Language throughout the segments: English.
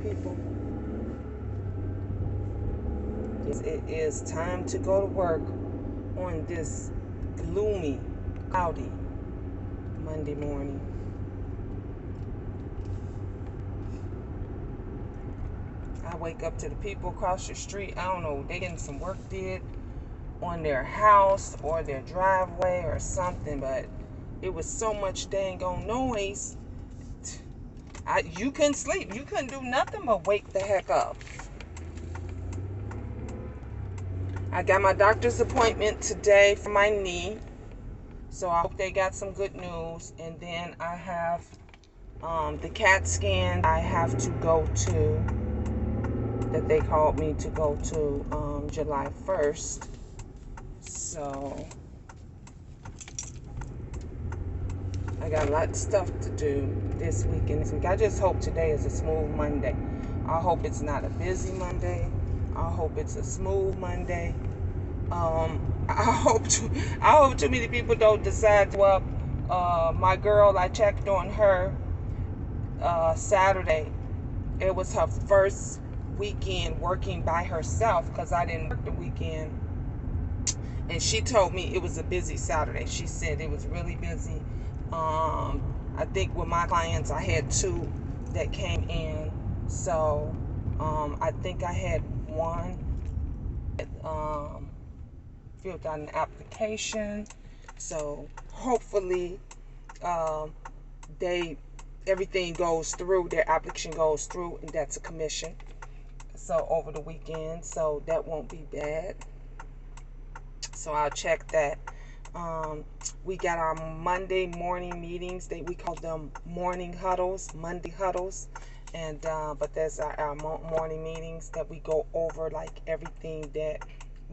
people. It is time to go to work on this gloomy, cloudy Monday morning. I wake up to the people across the street. I don't know, they getting some work did on their house or their driveway or something, but it was so much dang on noise. You couldn't sleep. You couldn't do nothing but wake the heck up. I got my doctor's appointment today for my knee, so I hope they got some good news. And then I have the CAT scan I have to go to, that they called me to go to July 1st. So I got a lot of stuff to do this week and this week. I just hope today is a smooth Monday. I hope it's not a busy Monday. I hope it's a smooth Monday. I hope too many people don't decide to my girl, I checked on her Saturday. It was her first weekend working by herself because I didn't work the weekend. And she told me it was a busy Saturday. She said it was really busy. I think with my clients, I had 2 that came in. So I think I had one that filled out an application. So hopefully everything goes through, their application goes through, and that's a commission. So over the weekend, so that won't be bad. So I'll check that. We got our Monday morning meetings. We call them morning huddles, Monday huddles, and but that's our morning meetings that we go over like everything that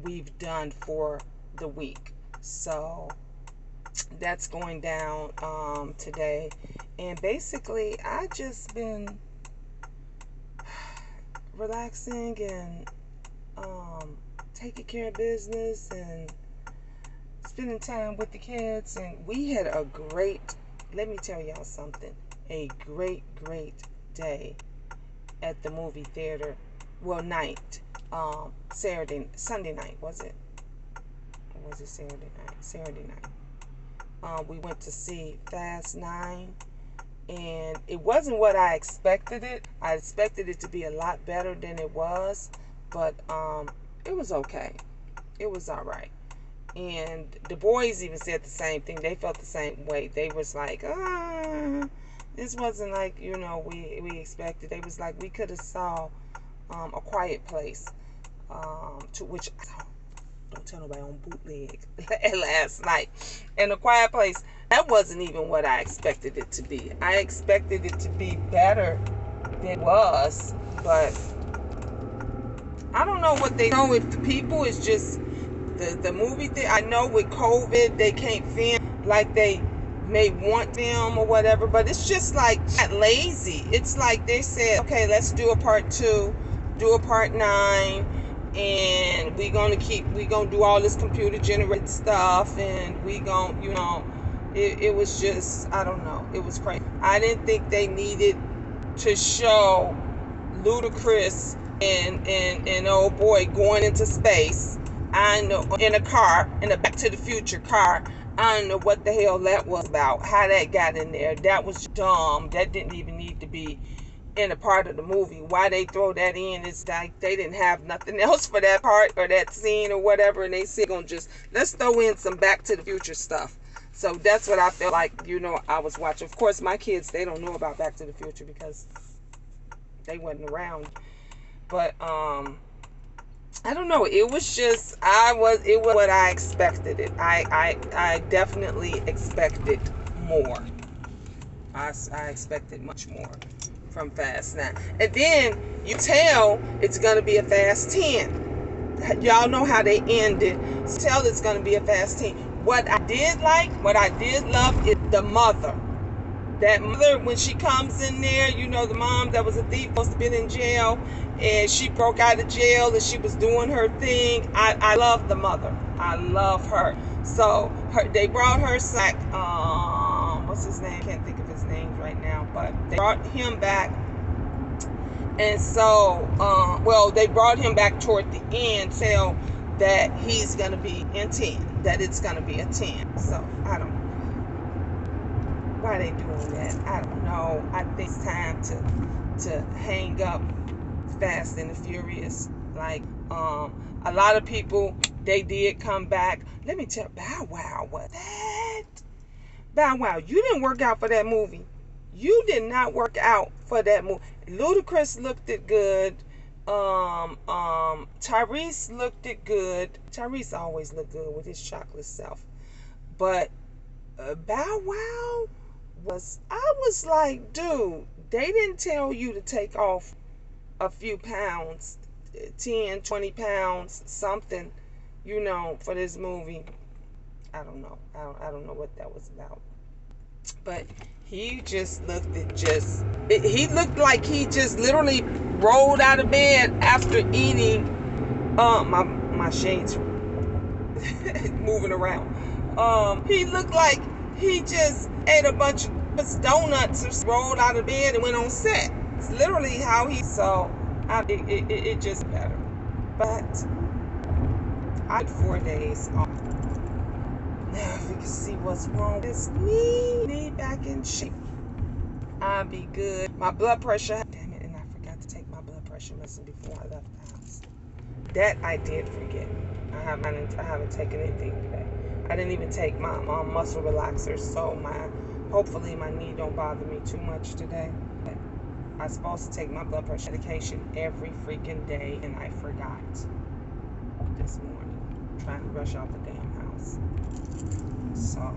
we've done for the week. So that's going down today, and basically I just been relaxing and taking care of business and spending time with the kids. And we had a great, let me tell y'all something, a great day at the movie theater. Well, night, Sunday night, was it? Or was it Saturday night? Saturday night. We went to see Fast 9, and it wasn't what I expected it. I expected it to be a lot better than it was, but it was okay. It was all right. And the boys even said the same thing. They felt the same way. They was like, this wasn't like, we expected. They was like, we could have saw A Quiet Place, to which, don't tell nobody, on bootleg last night. And A Quiet Place, that wasn't even what I expected it to be. I expected it to be better than it was, but I don't know what they know. If the people is just the movie thing. I know with COVID they can't film like they may want them or whatever, but it's just like lazy. It's like they said, okay, let's do a part 2, do a part 9, and we gonna do all this computer generated stuff, and we gonna, it was just, I don't know, it was crazy. I didn't think they needed to show Ludacris and old boy going into space. I know, in a car, in a Back to the Future car. I don't know what the hell that was about, how that got in there. That was dumb. That didn't even need to be in a part of the movie. Why they throw that in? It's like they didn't have nothing else for that part or that scene or whatever, and they said, let's throw in some Back to the Future stuff. So that's what I felt like, I was watching. Of course, my kids, they don't know about Back to the Future because they wasn't around. But I don't know. It was just, it was what I expected it. I definitely expected more. I expected much more from Fast 9. And then you tell it's going to be a Fast 10. Y'all know how they ended. Tell it's going to be a Fast 10. What I did love is the mother. That mother, when she comes in there, the mom that was a thief, supposed to be in jail, and she broke out of jail and she was doing her thing. I love the mother. I love her. So they brought her back. What's his name? Can't think of his name right now, but they brought him back, And so, well, they brought him back toward the end, tell that he's going to be in 10, that it's going to be a 10. So, I don't know why they doing that. I don't know. I think it's time to hang up Fast and the Furious. Like, a lot of people, they did come back. Let me tell you, Bow Wow was that. Bow Wow, you didn't work out for that movie. You did not work out for that movie. Ludacris looked it good. Tyrese looked it good. Tyrese always looked good with his chocolate self. But Bow Wow I was like, dude, they didn't tell you to take off a few pounds, 10, 20 pounds, something, for this movie. I don't know. I don't know what that was about. But he just looked he looked like he just literally rolled out of bed after eating my shades moving around. He looked like he just ate a bunch of donuts or rolled out of bed and went on set. It's literally how it just better. But I had 4 days off. Now, if we can see what's wrong with this knee back in shape, I'll be good. My blood pressure, damn it, and I forgot to take my blood pressure medicine before I left the house. That I did forget. I haven't taken anything today. I didn't even take my muscle relaxers, so hopefully my knee don't bother me too much today. But I'm supposed to take my blood pressure medication every freaking day, and I forgot this morning, trying to rush out the damn house. So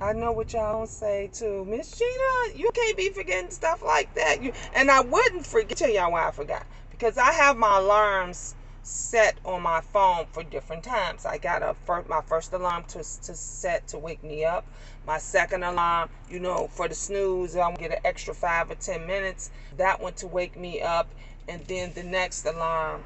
I know what y'all gonna say too. Miss Gina, you can't be forgetting stuff like that. And I wouldn't forget. Tell y'all why I forgot. Because I have my alarms set on my phone for different times. I got my first alarm to set to wake me up. My second alarm, for the snooze, I'm gonna get an extra 5 or 10 minutes. That one to wake me up, and then the next alarm,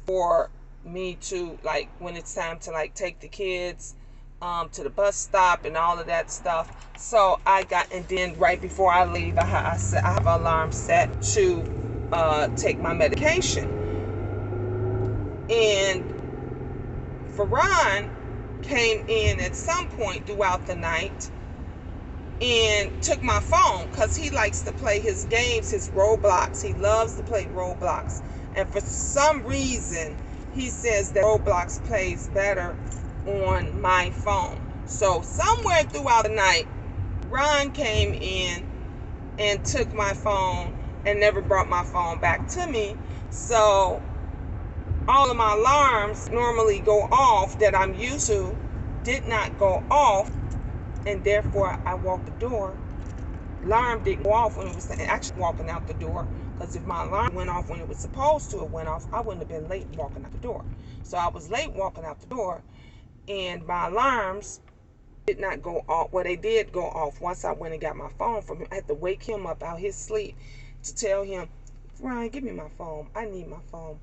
for me to, like, when it's time to, like, take the kids to the bus stop and all of that stuff. So and then right before I leave, I have an alarm set to take my medication. And Ferran came in at some point throughout the night and took my phone because he likes to play his games, his Roblox. He loves to play Roblox. And for some reason, he says that Roblox plays better on my phone. So somewhere throughout the night, Ron came in and took my phone and never brought my phone back to me. So all of my alarms normally go off that I'm used to did not go off, and therefore I walked the door. Alarm didn't go off when it was actually walking out the door, because if my alarm went off when it was supposed to have went off, I wouldn't have been late walking out the door. So I was late walking out the door, and my alarms did not go off. Well, they did go off once I went and got my phone from him. I had to wake him up out his sleep to tell him, Ryan, give me my phone. I need my phone.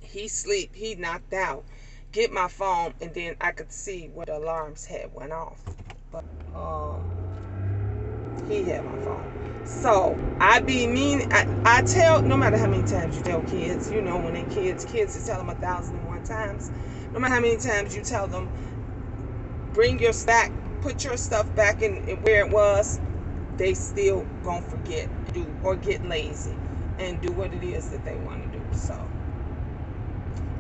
He knocked out. Get my phone, and then I could see what the alarms had went off. But he had my phone. So I be mean. I tell, no matter how many times you tell kids, when they kids you tell them 1,001 times. No matter how many times you tell them, bring your stack, put your stuff back in where it was, they still gonna forget, or get lazy and do what it is that they want to do. So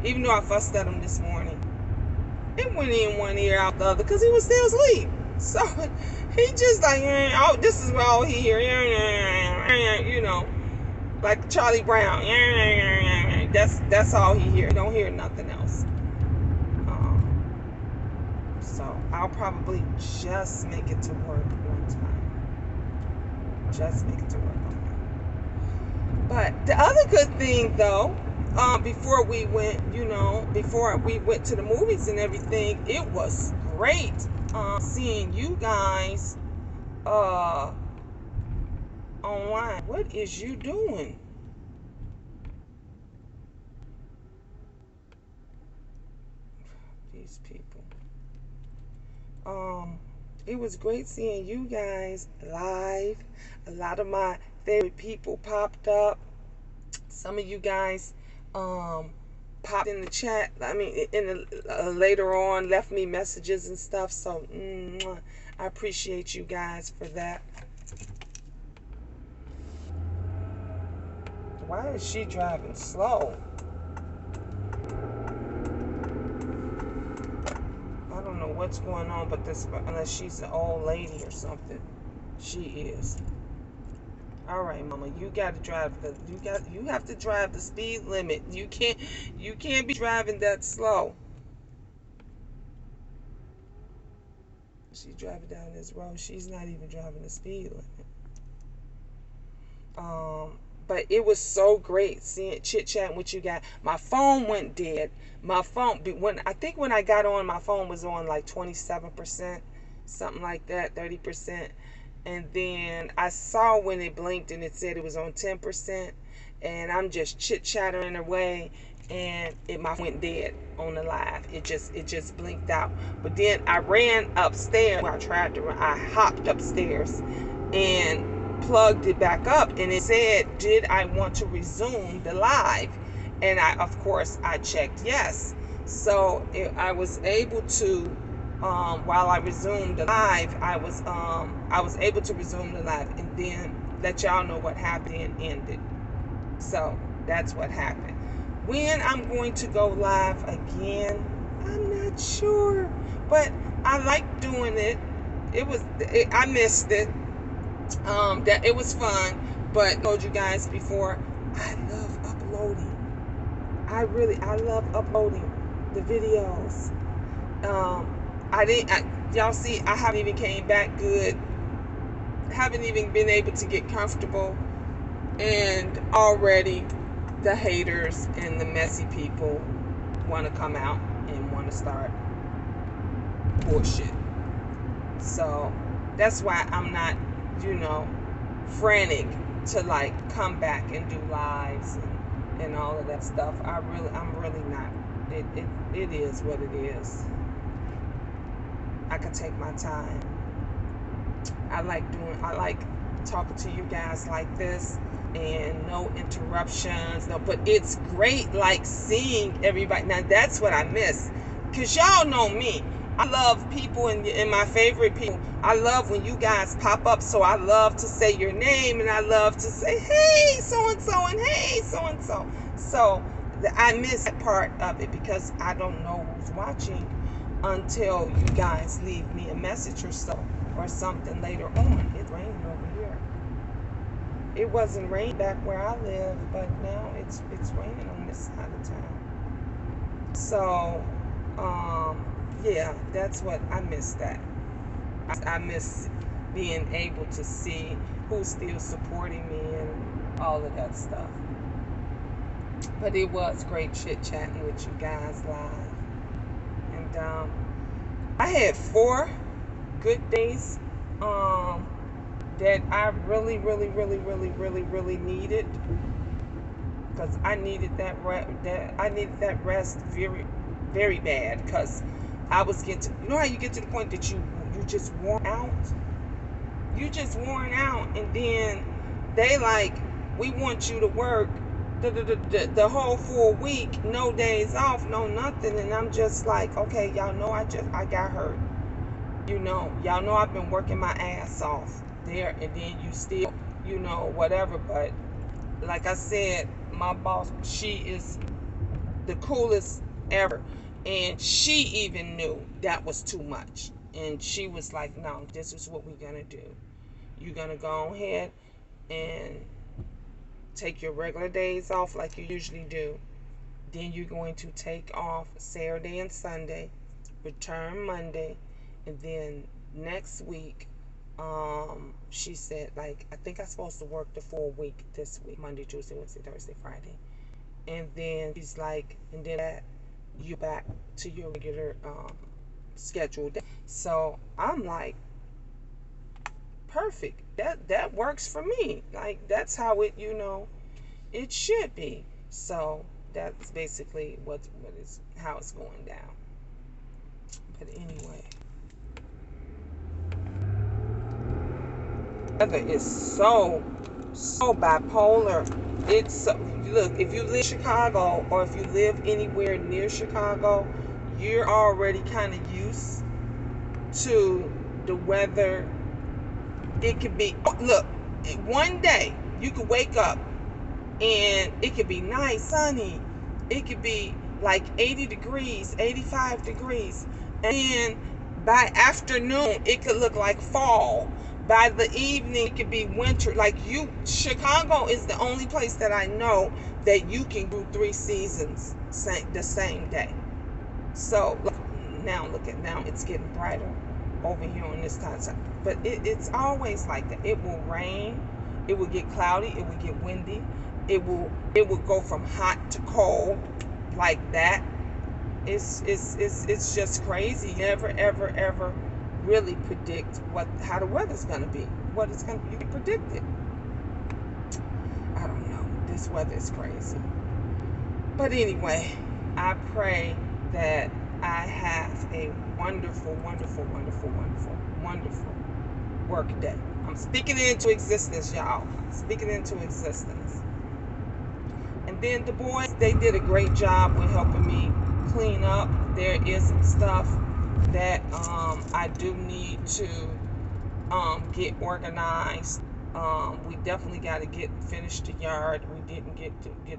even though I fussed at him this morning, it went in one ear out the other because he was still asleep. So he just like, oh, this is all he hear, like Charlie Brown. That's all he hear. He don't hear nothing else. So I'll probably just make it to work one time. Just make it to work on that. But the other good thing, though, before we went to the movies and everything, it was great seeing you guys online. What is you doing? These people. It was great seeing you guys live. A lot of my favorite people popped up. Some of you guys popped in the chat. I mean, later on, left me messages and stuff. So I appreciate you guys for that. Why is she driving slow? I don't know what's going on, but this, unless she's an old lady or something, she is. All right, Mama, you got to drive you have to drive the speed limit. You can't be driving that slow. She's driving down this road. She's not even driving the speed limit. But it was so great seeing chit chatting with you guys. My phone went dead. My phone when I got on, my phone was on like 27%, something like that, 30%. And then I saw when it blinked and it said it was on 10%. And I'm just chit chattering away, and my phone went dead on the live. It just blinked out. But then I ran upstairs. I hopped upstairs and plugged it back up, and it said, did I want to resume the live? And of course I checked yes. So I was able to, while I resumed the live, I was able to resume the live and then let y'all know what happened and ended. So that's what happened. When I'm going to go live again, I'm not sure, but I like doing it. I missed it. That it was fun, but I told you guys before, I love uploading. I love uploading the videos. Y'all see, I haven't even came back good. Haven't even been able to get comfortable, and already the haters and the messy people want to come out and want to start bullshit. So that's why I'm not, frantic to like come back and do lives and all of that stuff. I'm really not. It is what it is. I can take my time. I like talking to you guys like this, and no interruptions. No, but it's great like seeing everybody. Now that's what I miss, cause y'all know me. I love people and my favorite people. I love when you guys pop up, so I love to say your name, and I love to say, hey, so-and-so, and hey, so-and-so. So I miss that part of it because I don't know who's watching until you guys leave me a message or something later on. It's raining over here. It wasn't raining back where I live, but now it's raining on this side of town. So, yeah, that's what I miss. That I miss being able to see who's still supporting me and all of that stuff. But it was great chit chatting with you guys live, and I had 4 good days that I really needed, because I needed that rest very, very bad, because I was getting to, how you get to the point that you just worn out. You just worn out, and then they like, we want you to work the whole full week, no days off, no nothing, and I'm just like, okay, y'all know I got hurt. Y'all know I've been working my ass off there, and then you still, whatever. But like I said, my boss, she is the coolest ever, and she even knew that was too much, and she was like, no, this is what we're gonna do. You're gonna go ahead and take your regular days off like you usually do. Then you're going to take off Saturday and Sunday, return Monday, and then next week, she said, like, I think I'm supposed to work the full week this week, Monday, Tuesday, Wednesday, Thursday, Friday. And then she's like, and then that you back to your regular schedule. So I'm like, perfect. That works for me. Like, that's how it, it should be. So that's basically how it's going down. But anyway, weather is so bipolar. It's look, if you live in Chicago or if you live anywhere near Chicago, you're already kind of used to the weather. It could be, look, one day you could wake up and it could be nice, sunny. It could be like 80 degrees, 85 degrees. And then by afternoon, it could look like fall. By the evening, it could be winter. Like Chicago is the only place that I know that you can do 3 seasons the same day. So now it's getting brighter over here on this side. But it's always like that. It will rain. It will get cloudy. It will get windy. It will go from hot to cold like that. It's just crazy. Never ever really predict how the weather's gonna be. What it's gonna be. You can predict it. I don't know. This weather is crazy. But anyway, I pray that I have a wonderful work day. I'm speaking it into existence, y'all. Speaking it into existence. And then the boys, they did a great job with helping me clean up. There is some stuff that I do need to get organized. We definitely got to finish the yard. We didn't get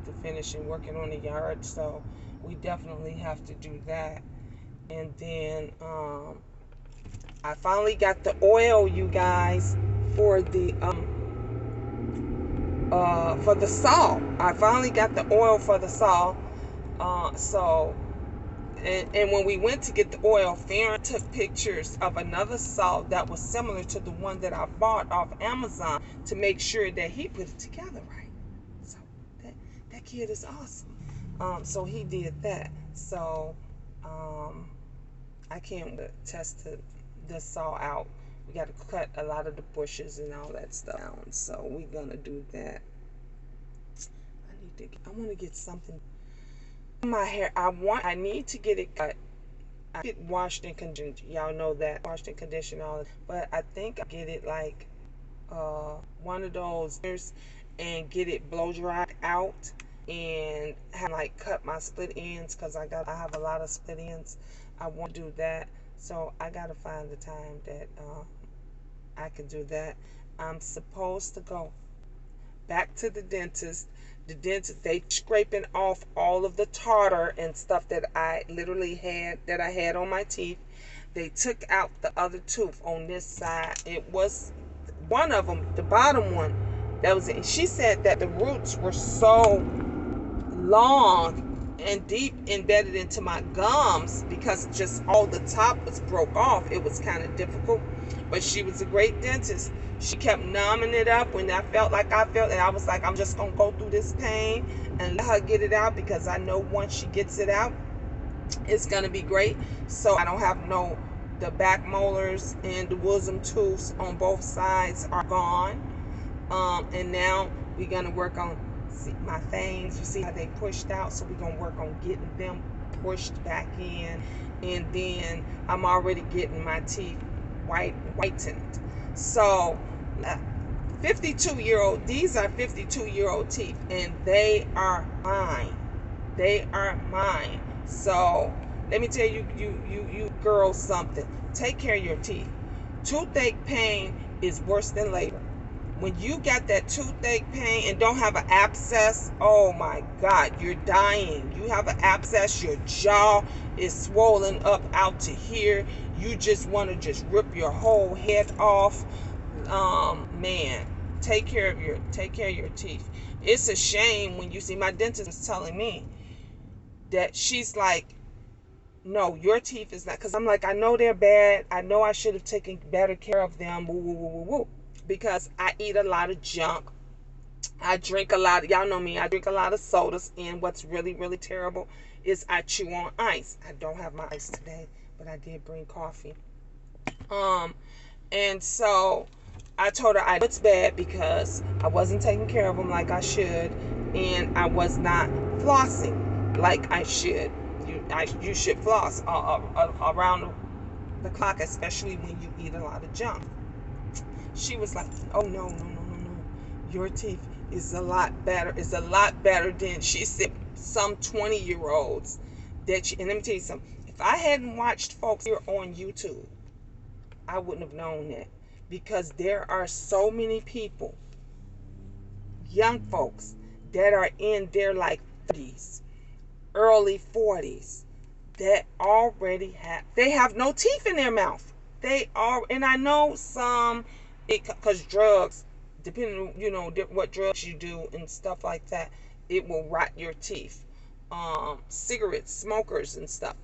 to finishing working on the yard, so we definitely have to do that. And then I finally got the oil, you guys, for the saw. I finally got the oil for the saw. And when we went to get the oil, Farron took pictures of another saw that was similar to the one that I bought off Amazon to make sure that he put it together right. So that kid is awesome. So he did that. So I can't test the saw out. We got to cut a lot of the bushes and all that stuff down. So we're gonna do that. I want to get something. My hair, I need to get it cut. I get washed and conditioned. Y'all know that. Washed and conditioned all that. But I think I get it like one of those and get it blow dried out and have like cut my split ends because I have a lot of split ends. I want to do that. So I gotta find the time that I can do that. I'm supposed to go back to the dentist. The dentist, they scraping off all of the tartar and stuff that I literally had on my teeth. They took out the other tooth on this side. It was one of them, the bottom one. That was it. She said that the roots were so long and deep embedded into my gums because just all the top was broke off. It was kind of difficult, but she was a great dentist. She kept numbing it up when I felt, and I was like, I'm just gonna go through this pain and let her get it out because I know once she gets it out, it's gonna be great. So I don't have the back molars and the wisdom tooths on both sides are gone. And now we're gonna work on my fangs. You see how they pushed out, so we're gonna work on getting them pushed back in. And then I'm already getting my teeth whitened. So 52-year-old, these are 52-year-old teeth, and they are mine. They are mine. So let me tell you girls something. Take care of your teeth. Toothache pain is worse than labor. When you got that toothache pain and don't have an abscess, oh my God, you're dying. You have an abscess, your jaw is swollen up out to here. You just want to just rip your whole head off. Man, take care of your teeth. It's a shame when you see, my dentist was telling me that she's like, no, your teeth is not, because I'm like, I know they're bad. I know I should have taken better care of them. Woo, woo, woo, woo, woo. Because I eat a lot of junk. I drink a lot. Y'all know me. I drink a lot of sodas. And what's really, really terrible is I chew on ice. I don't have my ice today, but I did bring coffee. And so I told her it's bad because I wasn't taking care of them like I should, and I was not flossing like I should. You should floss around the clock, especially when you eat a lot of junk. She was like, oh no, no, no, no, no. Your teeth is a lot better. It's a lot better than, she said, some 20-year-olds that and let me tell you something. If I hadn't watched folks here on YouTube, I wouldn't have known that. Because there are so many people, young folks, that are in their like 30s, early 40s, that already they have no teeth in their mouth. They are, and I know some, because drugs, depending on, what drugs you do and stuff like that, it will rot your teeth. Cigarette smokers and stuff,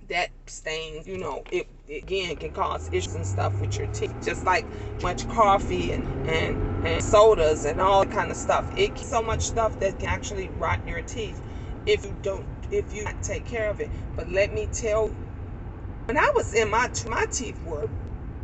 that stains, it again can cause issues and stuff with your teeth. Just like much coffee and sodas and all that kind of stuff. It so much stuff that can actually rot your teeth if you not take care of it. But let me tell you, when I was in my teeth were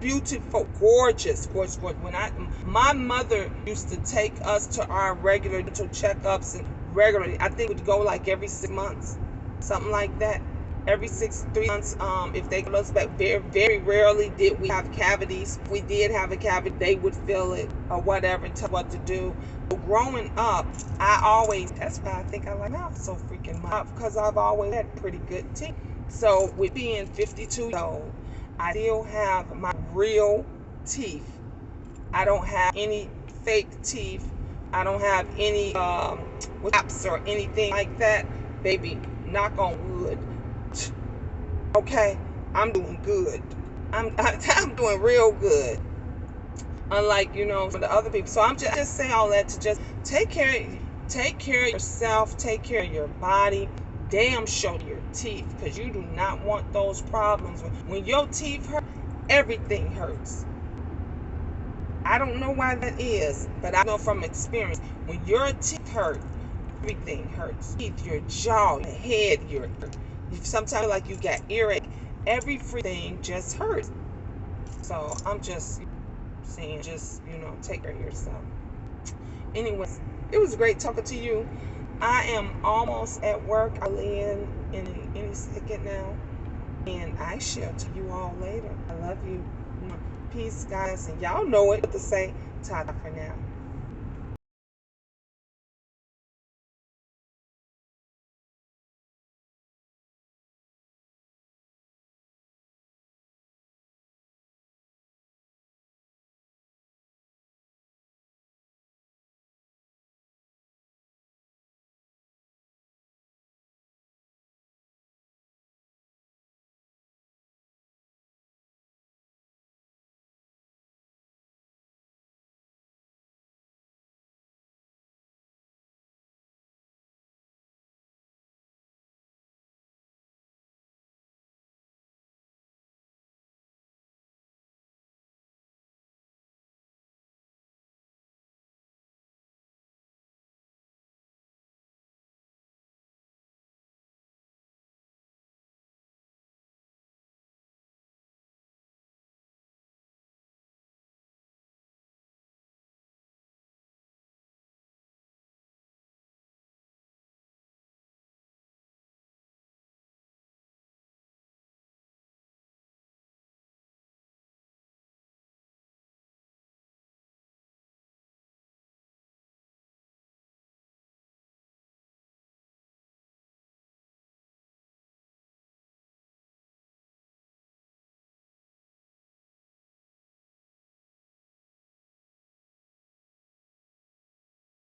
beautiful, gorgeous, gorgeous, gorgeous. My mother used to take us to our regular dental checkups, and regularly, I think it would go like every 6 months, something like that. Every 3 months, if they got us back. Very, very rarely did we have cavities. If we did have a cavity, they would fill it or whatever and tell what to do. But growing up, that's why I think I like mouth so freaking much, because I've always had pretty good teeth. So with being 52 years old, I still have my real teeth. I don't have any fake teeth. I don't have any gaps or anything like that. Baby, knock on wood. Okay, I'm doing good. I'm doing real good. Unlike, for the other people. So I'm just saying all that to just take care of yourself, take care of your body. Damn sure your teeth, because you do not want those problems. When your teeth hurt, everything hurts. I don't know why that is, but I know from experience, when your teeth hurt, everything hurts. Your jaw, your head, you sometimes like you got earache. Everything just hurts. So I'm just saying, take care of yourself. Anyways, it was great talking to you. I am almost at work. I'll end in any second now. And I shall to you all later. I love you. Peace, guys. And y'all know what to say. Ta-ta for now.